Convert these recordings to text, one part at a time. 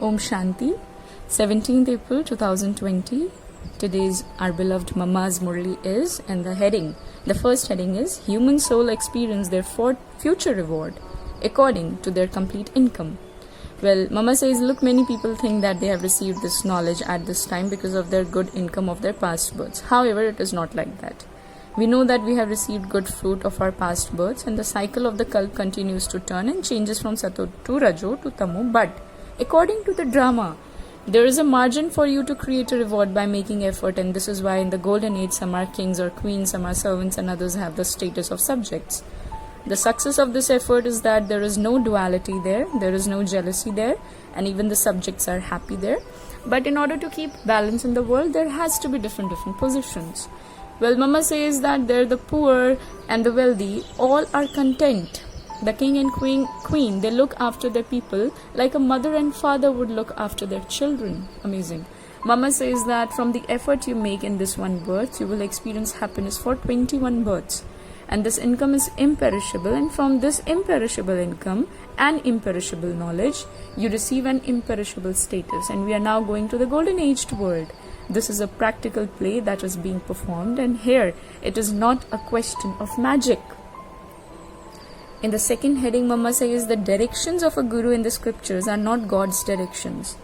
Om Shanti, 17th April 2020. Today's our beloved Mama's Murli is, and the first heading is, Human Soul Experience Their Future Reward According to Their Complete Income. Well, Mama says, look, many people think that they have received this knowledge at this time because of their good income of their past births. However, it is not like that. We know that we have received good fruit of our past births, and the cycle of the Kalp continues to turn and changes from Sato to Rajo to Tamu. But according to the drama, there is a margin for you to create a reward by making effort, and this is why in the golden age some are kings or queens, some are servants, and others have the status of subjects. The success of this effort is that there is no duality there is no jealousy there, and even the subjects are happy there. But in order to keep balance in the world, there has to be different positions. Well, Mama says that there the poor and the wealthy all are content. The king and queen, they look after their people like a mother and father would look after their children. Amazing. Mama says that from the effort you make in this one birth, you will experience happiness for 21 births. And this income is imperishable, and from this imperishable income and imperishable knowledge, you receive an imperishable status. And we are now going to the golden aged world. This is a practical play that is being performed, and here it is not a question of magic. In the second heading, Mama says the directions of a guru in the scriptures are not God's directions.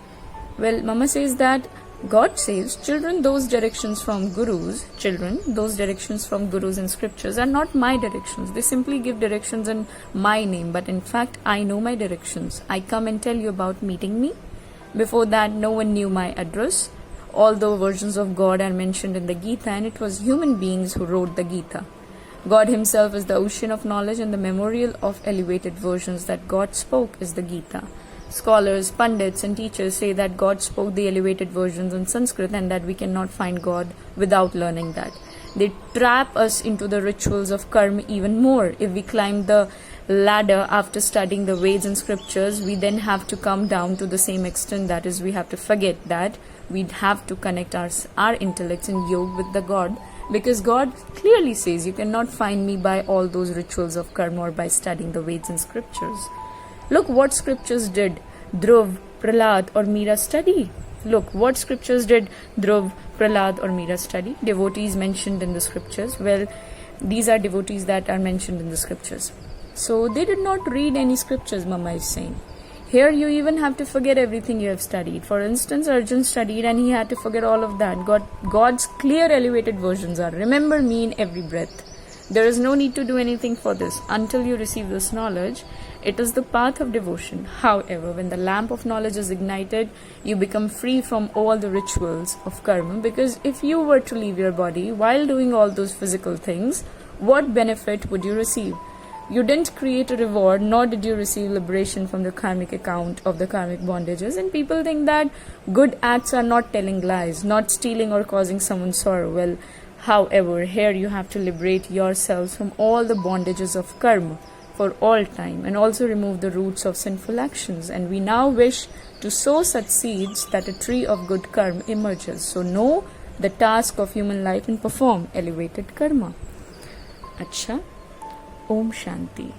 Well, Mama says that God says, children, those directions from gurus in scriptures are not my directions. They simply give directions in my name, but in fact, I know my directions. I come and tell you about meeting me. Before that, no one knew my address. All the versions of God are mentioned in the Gita, and it was human beings who wrote the Gita. God himself is the ocean of knowledge, and the memorial of elevated versions that God spoke is the Gita. Scholars, pundits, and teachers say that God spoke the elevated versions in Sanskrit, and that we cannot find God without learning that. They trap us into the rituals of karma even more. If we climb the ladder after studying the Veds and scriptures, we then have to come down to the same extent. That is, we have to forget that we have to connect our intellects in yoga with the God, because God clearly says you cannot find me by all those rituals of karma or by studying the Veds and scriptures. Look what scriptures did Dhruv, Prahlad or Meera study. Look what scriptures did Dhruv, Prahlad or Meera study. Devotees mentioned in the scriptures. Well, these are devotees that are mentioned in the scriptures. So they did not read any scriptures, Mama is saying. Here you even have to forget everything you have studied. For instance, Arjun studied and he had to forget all of that. God's clear elevated versions are, remember me in every breath. There is no need to do anything for this. Until you receive this knowledge, it is the path of devotion. However, when the lamp of knowledge is ignited, you become free from all the rituals of karma, because if you were to leave your body while doing all those physical things, what benefit would you receive? You didn't create a reward, nor did you receive liberation from the karmic account of the karmic bondages. And people think that good acts are not telling lies, not stealing or causing someone sorrow. Well, however, here you have to liberate yourselves from all the bondages of karma for all time, and also remove the roots of sinful actions. And we now wish to sow such seeds that a tree of good karma emerges. So know the task of human life and perform elevated karma. Acha. Om Shanti.